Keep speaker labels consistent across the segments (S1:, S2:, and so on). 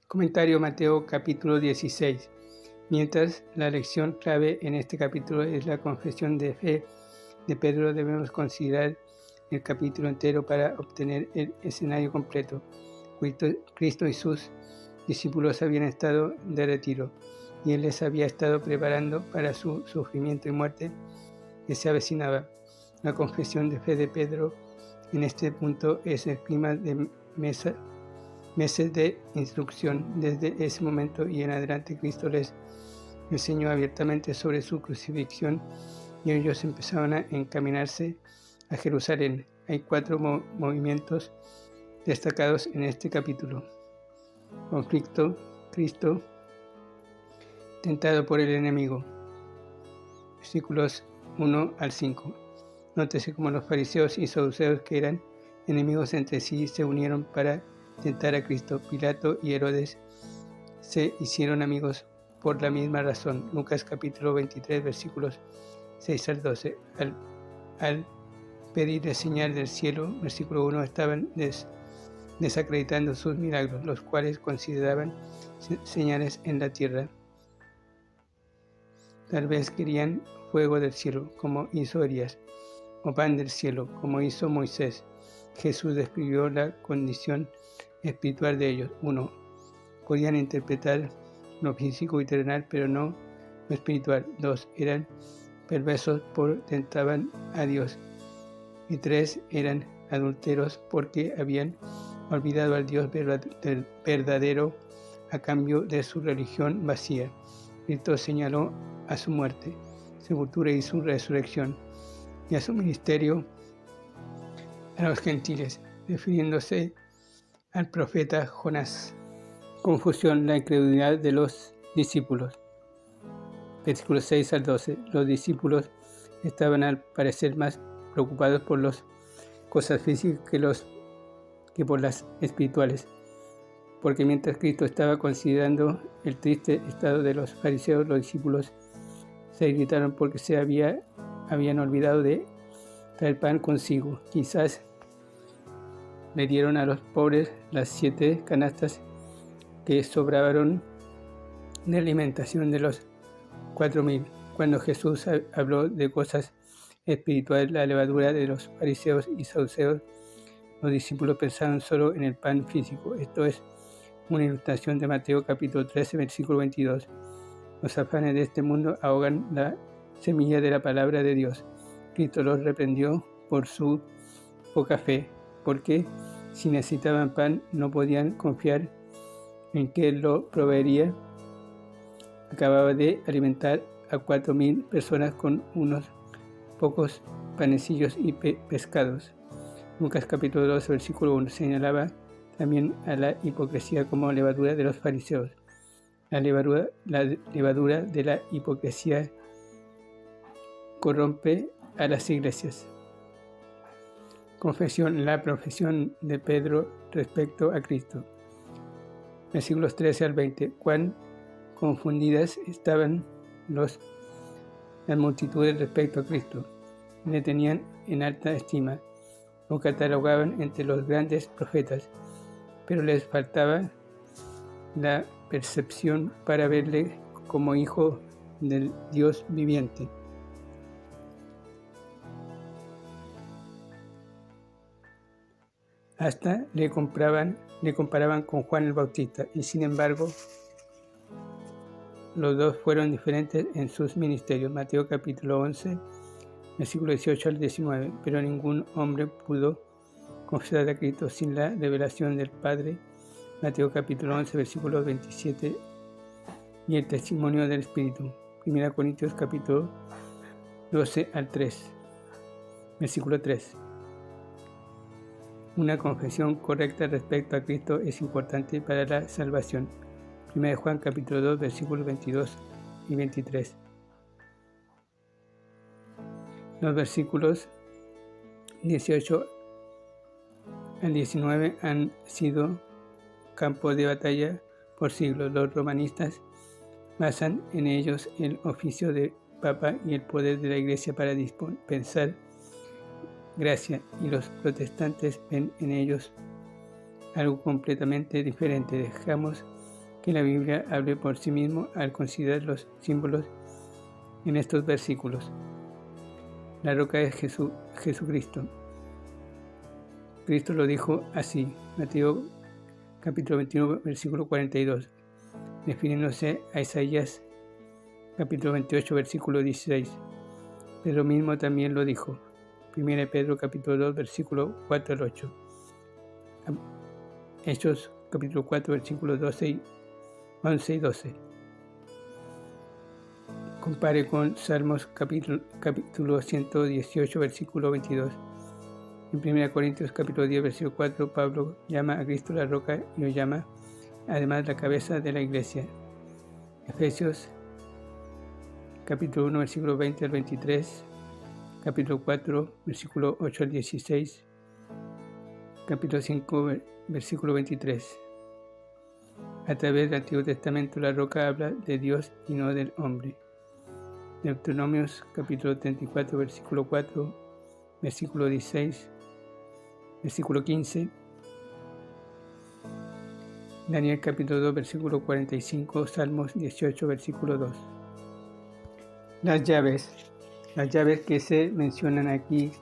S1: Comentario Mateo capítulo 16. Mientras la lección clave en este capítulo es la confesión de fe de Pedro, debemos considerar el capítulo entero para obtener el escenario completo. Cristo y sus discípulos habían estado de retiro y Él les había estado preparando para su sufrimiento y muerte que se avecinaba. La confesión de fe de Pedro en este punto es el clima de meses de instrucción. Desde ese momento y en adelante Cristo les enseñó abiertamente sobre su crucifixión y ellos empezaban a encaminarse a Jerusalén. Hay 4 movimientos destacados en este capítulo. Conflicto, Cristo tentado por el enemigo. Versículos 1 al 5. Nótese cómo los fariseos y saduceos, que eran enemigos entre sí, se unieron para tentar a Cristo. Pilato y Herodes se hicieron amigos por la misma razón. Lucas capítulo 23 versículos 6 al 12. Al pedirle señal del cielo, versículo 1, estaban desacreditando sus milagros, los cuales consideraban señales en la tierra. Tal vez querían fuego del cielo, como hizo Elías, o pan del cielo, como hizo Moisés. Jesús describió la condición espiritual de ellos. 1. Podían interpretar lo físico y terrenal, pero no lo espiritual. 2. Eran perversos porque tentaban a Dios. Y 3. Eran adúlteros porque habían olvidado al Dios verdadero a cambio de su religión vacía. Cristo señaló a su muerte, sepultura y su resurrección, y a su ministerio a los gentiles, refiriéndose al profeta Jonás. Confusión, la incredulidad de los discípulos. Versículos 6 al 12. Los discípulos estaban al parecer más preocupados por las cosas físicas que por las espirituales, porque mientras Cristo estaba considerando el triste estado de los fariseos, los discípulos se irritaron porque se habían olvidado de traer pan consigo. Quizás le dieron a los pobres las 7 canastas que sobraron de alimentación de los 4,000. Cuando Jesús habló de cosas espirituales, la levadura de los fariseos y saduceos, los discípulos pensaron solo en el pan físico. Esto es una ilustración de Mateo capítulo 13, versículo 22. Los afanes de este mundo ahogan la semilla de la palabra de Dios. Cristo los reprendió por su poca fe, porque si necesitaban pan no podían confiar en que Él lo proveería. Acababa de alimentar a 4,000 personas con unos pocos panecillos y pescados. Lucas capítulo 12, versículo 1 señalaba también a la hipocresía como levadura de los fariseos. La levadura de la hipocresía corrompe a las iglesias. Confesión, la profesión de Pedro respecto a Cristo. Versículos 13 al 20. Cuán confundidas estaban las multitudes respecto a Cristo. Le tenían en alta estima, lo catalogaban entre los grandes profetas, pero les faltaba la percepción para verle como hijo del Dios viviente. Hasta le comparaban con Juan el Bautista, y sin embargo los dos fueron diferentes en sus ministerios. Mateo capítulo 11, versículo 18 al 19. Pero ningún hombre pudo confesar a Cristo sin la revelación del Padre. Mateo capítulo 11, versículos 27 y el testimonio del Espíritu. 1 Corintios capítulo 12 al 3, versículo 3. Una confesión correcta respecto a Cristo es importante para la salvación. 1 Juan capítulo 2, versículos 22 y 23. Los versículos 18 al 19 han sido campo de batalla por siglos. Los romanistas basan en ellos el oficio de Papa y el poder de la Iglesia para dispensar gracia, y los protestantes ven en ellos algo completamente diferente. Dejamos que la Biblia hable por sí mismo al considerar los símbolos en estos versículos. La roca es Jesucristo. Cristo lo dijo así, Mateo capítulo 21, versículo 42, refiriéndose a Isaías capítulo 28, versículo 16. Pedro mismo también lo dijo, 1 Pedro capítulo 2, versículo 4 al 8. Hechos capítulo 4, versículos 11 y 12. Compare con Salmos capítulo 118, versículo 22. En 1 Corintios capítulo 10, versículo 4, Pablo llama a Cristo la roca y lo llama además la cabeza de la iglesia. Efesios capítulo 1, versículo 20 al 23, capítulo 4, versículo 8 al 16, capítulo 5, versículo 23. A través del Antiguo Testamento la roca habla de Dios y no del hombre. Deuteronomios capítulo 34, versículo 4, versículo 16, versículo 15. Daniel capítulo 2, versículo 45, Salmos 18, versículo 2. Las llaves que se mencionan aquí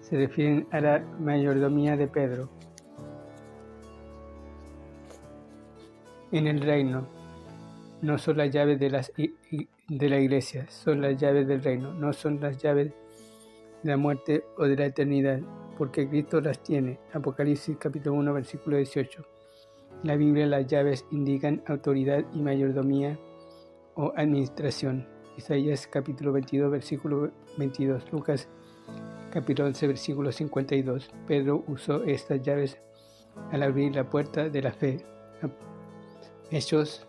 S1: se refieren a la mayordomía de Pedro en el reino. No son las llaves de la iglesia, son las llaves del reino, no son las llaves de la muerte o de la eternidad, porque Cristo las tiene. Apocalipsis capítulo 1, versículo 18. En la Biblia las llaves indican autoridad y mayordomía o administración. Isaías capítulo 22, versículo 22. Lucas capítulo 11, versículo 52. Pedro usó estas llaves al abrir la puerta de la fe. Hechos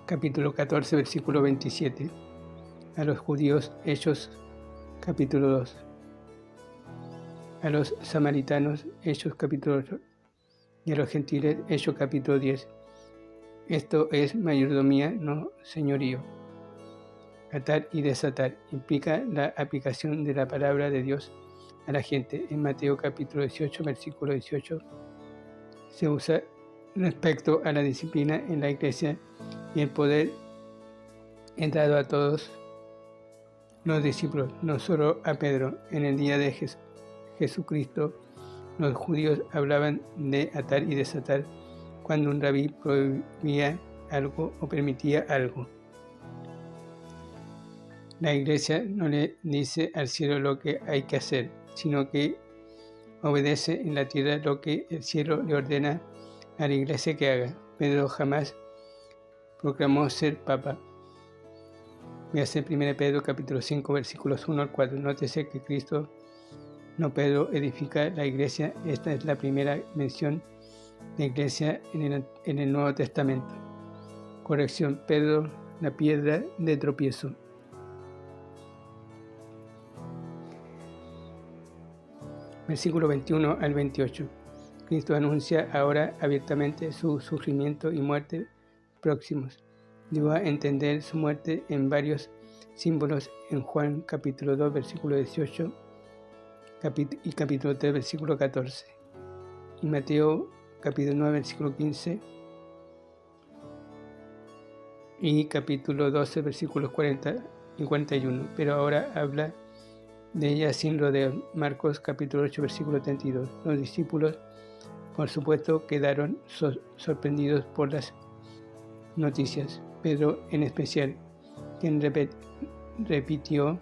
S1: capítulo 14, versículo 27. A los judíos, Hechos capítulo 2. A los samaritanos, Hechos capítulo 8. Y a los gentiles, Hechos capítulo 10. Esto es mayordomía, no señorío. Atar y desatar implica la aplicación de la palabra de Dios a la gente. En Mateo capítulo 18, versículo 18, se usa respecto a la disciplina en la iglesia y el poder dado a todos los discípulos, no solo a Pedro. En el día de Jesucristo, los judíos hablaban de atar y desatar cuando un rabí prohibía algo o permitía algo. La iglesia no le dice al cielo lo que hay que hacer, sino que obedece en la tierra lo que el cielo le ordena a la iglesia que haga. Pedro jamás proclamó ser papa. Véase 1 Pedro capítulo 5, versículos 1 al 4. Nótese que Cristo, no Pedro, edifica la iglesia. Esta es la primera mención de iglesia en el Nuevo Testamento. Corrección: Pedro, la piedra de tropiezo. Versículo 21 al 28. Cristo anuncia ahora abiertamente su sufrimiento y muerte próximos. Dio a entender su muerte en varios símbolos en Juan capítulo 2, versículo 18 y capítulo 3, versículo 14. Y Mateo capítulo 9, versículo 15 y capítulo 12, versículos 40 y 41. Pero ahora habla de ella sin rodeos. Marcos capítulo 8, versículo 32. Los discípulos, por supuesto, quedaron sorprendidos por las noticias. Pedro en especial, quien repitió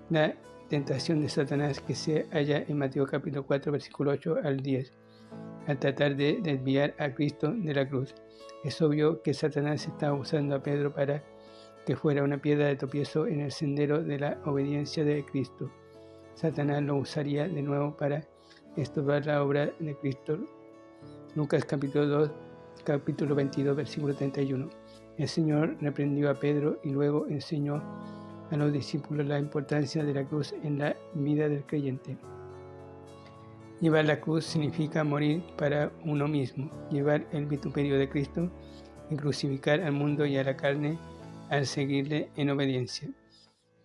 S1: la tentación de Satanás que se halla en Mateo capítulo 4, versículo 8 al 10, al tratar de desviar a Cristo de la cruz. Es obvio que Satanás estaba usando a Pedro para que fuera una piedra de tropiezo en el sendero de la obediencia de Cristo. Satanás lo usaría de nuevo para estorbar la obra de Cristo. Lucas capítulo 22, versículo 31. El Señor reprendió a Pedro y luego enseñó a los discípulos la importancia de la cruz en la vida del creyente. Llevar la cruz significa morir para uno mismo, llevar el vituperio de Cristo y crucificar al mundo y a la carne al seguirle en obediencia.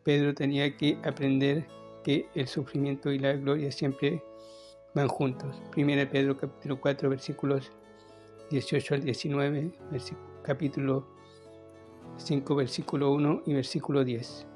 S1: Pedro tenía que aprender que el sufrimiento y la gloria siempre van juntos. 1 Pedro capítulo 4, versículos 18 al 19, capítulo 5, versículo 1 y versículo 10.